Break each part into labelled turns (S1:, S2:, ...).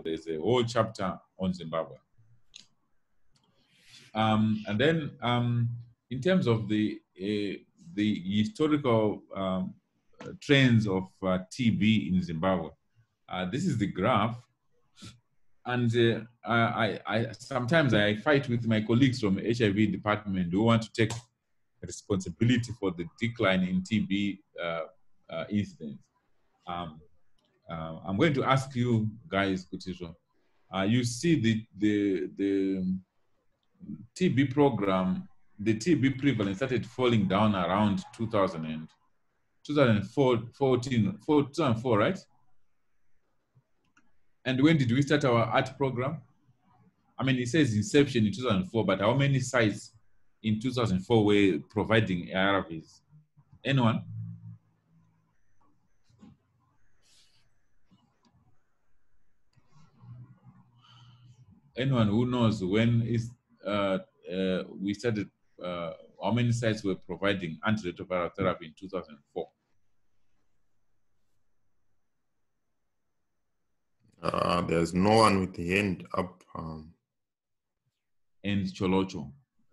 S1: there's a whole chapter on Zimbabwe. And then in terms of the historical trends of TB in Zimbabwe, this is the graph. And I sometimes I fight with my colleagues from HIV department who want to take responsibility for the decline in TB incidence. I'm going to ask you guys, Kutisho, you see the TB program, the TB prevalence started falling down around 2004, right? And when did we start our art program? I mean, it says inception in 2004, but how many sites in 2004 were providing ARVs? Anyone? Anyone who knows when is we started, how many sites were providing antiretroviral therapy in 2004?
S2: There's no one with the hand up.
S1: And Cholocho,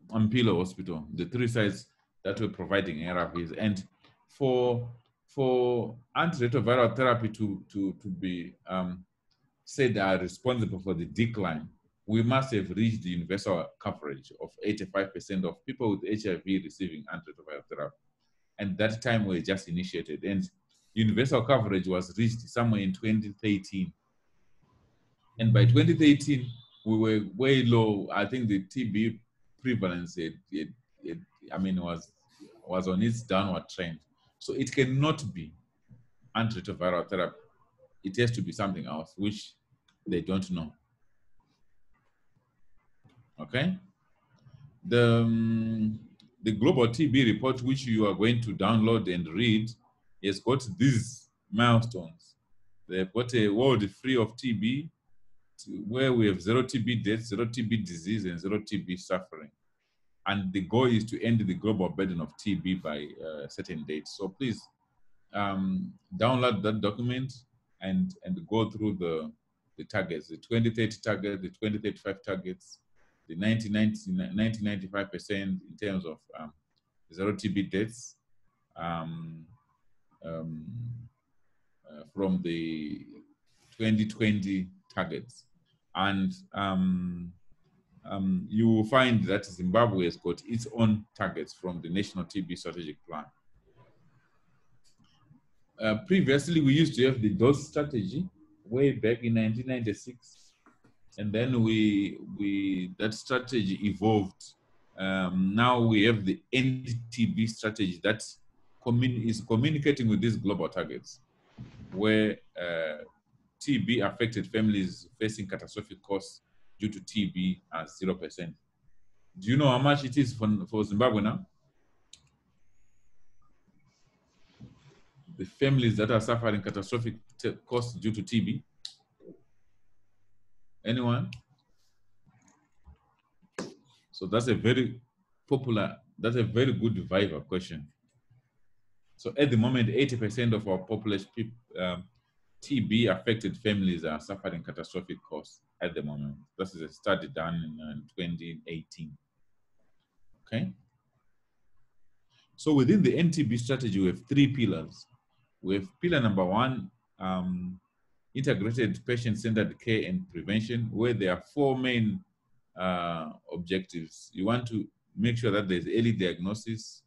S1: Ampilo Hospital, the 3 sites that were providing ARVs. And for antiretroviral therapy to be said are responsible for the decline, we must have reached the universal coverage of 85% of people with HIV receiving antiretroviral therapy. And that time we just initiated. And universal coverage was reached somewhere in 2013. And by 2013, we were way low. I think the TB prevalence, was on its downward trend. So it cannot be antiretroviral therapy. It has to be something else, which they don't know. Okay? The global TB report, which you are going to download and read, has got these milestones. They've got a world free of TB, where we have 0 TB deaths, 0 TB disease, and 0 TB suffering. And the goal is to end the global burden of TB by a certain date. So please download that document and go through the targets, the 2030 target, the 2035 targets, the 1995% in terms of 0 TB deaths from the 2020 targets. And you will find that Zimbabwe has got its own targets from the National TB Strategic Plan. Previously, we used to have the dose strategy way back in 1996. And then that strategy evolved. Now we have the NTB strategy that is communicating with these global targets, where TB affected families facing catastrophic costs due to TB as 0%. Do you know how much it is for Zimbabwe now? The families that are suffering catastrophic costs due to TB? Anyone? So that's a very very good Viva question. So at the moment, 80% of our population, TB affected families are suffering catastrophic costs at the moment. This is a study done in 2018. Okay. So within the NTB strategy, we have 3 pillars. We have pillar number 1, integrated patient-centered care and prevention, where there are 4 main objectives. You want to make sure that there's early diagnosis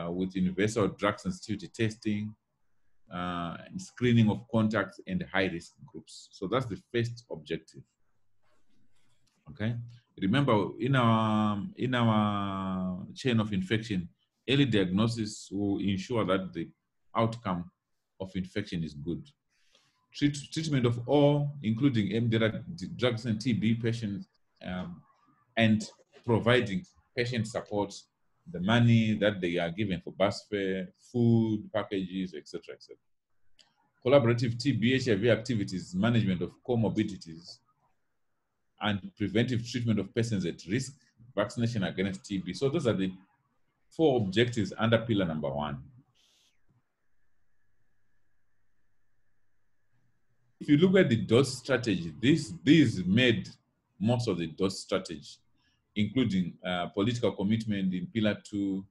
S1: with universal drug sensitivity testing, and screening of contacts and high-risk groups. So that's the first objective. Okay. Remember, in our chain of infection, early diagnosis will ensure that the outcome of infection is good. Treatment of all, including MDR, drugs and TB patients, and providing patient support, the money that they are given for bus fare, food, packages, etc., etc. Collaborative TB HIV activities, management of comorbidities, and preventive treatment of persons at risk, vaccination against TB. So those are the 4 objectives under pillar number 1. if you look at the DOS strategy, these made most of the DOS strategy, including political commitment in Pillar 2.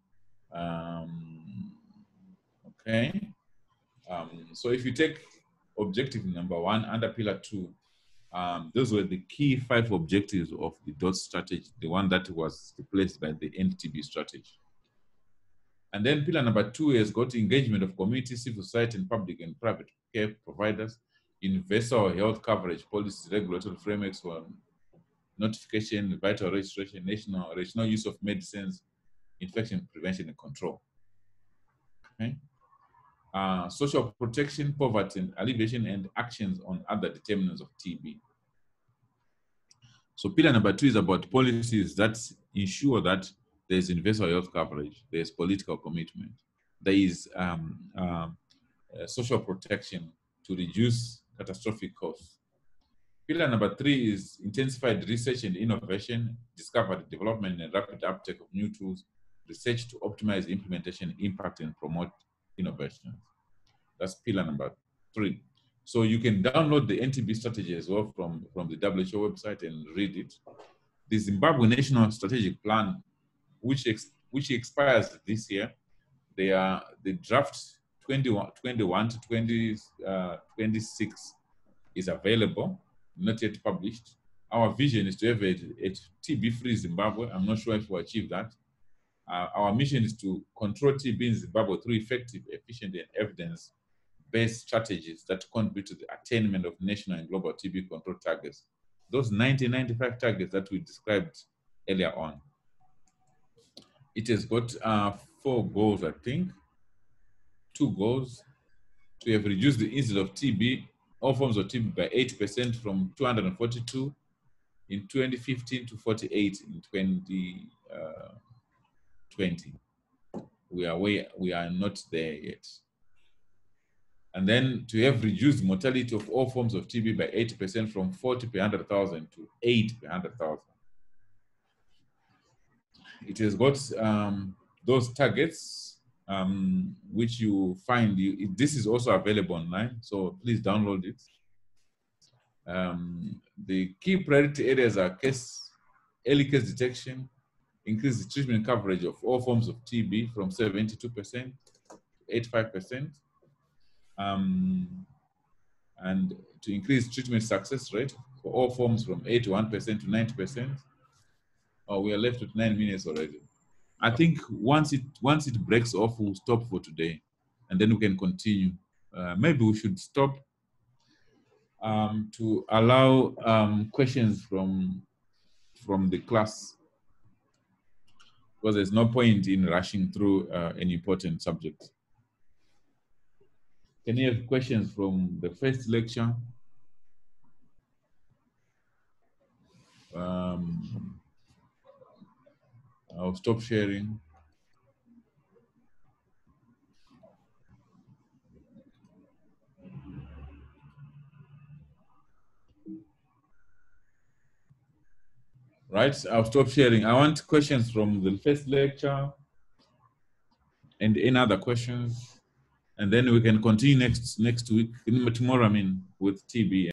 S1: Okay. So if you take objective number 1 under Pillar 2, those were the key 5 objectives of the DOT strategy, the one that was replaced by the NTB strategy. And then pillar number 2 has got engagement of community, civil society, and public and private care providers, universal health coverage policies, regulatory frameworks for notification, vital registration, national use of medicines, infection prevention and control. Okay. Social protection, poverty and alleviation, and actions on other determinants of TB. So pillar number 2 is about policies that ensure that there's universal health coverage, there's political commitment, there is social protection to reduce catastrophic costs. Pillar number 3 is intensified research and innovation, discovery, development, and rapid uptake of new tools, research to optimize implementation, impact, and promote innovation. That's pillar number 3. So you can download the NTB strategy as well from the WHO website and read it. The Zimbabwe National Strategic Plan, which expires this year, the draft 21 to 26 is available, not yet published. Our vision is to have a TB-free Zimbabwe. I'm not sure if we'll achieve that. Our mission is to control TB in Zimbabwe through effective, efficient, and evidence-based strategies that contribute to the attainment of national and global TB control targets. Those 95 targets that we described earlier on. It has got 4 goals, I think. 2 goals. To have reduced the incidence of TB, all forms of TB, by 8% from 242 in 2015 to 48 in 2020. We are not there yet. And then to have reduced mortality of all forms of TB by 80% from 40 per 100,000 to 8 per 100,000. It has got those targets, which you find. This is also available online, so please download it. The key priority areas are early case detection, increase the treatment coverage of all forms of TB from 72% to 85%, and to increase treatment success rate for all forms from 81% to 90%. Oh, we are left with 9 minutes already. I think once it breaks off, we'll stop for today, and then we can continue. Maybe we should stop to allow questions from the class, because there's no point in rushing through an important subject. Can you have questions from the first lecture? I'll stop sharing. Right, I'll stop sharing. I want questions from the first lecture and any other questions, and then we can continue next week, tomorrow, I mean, with TB.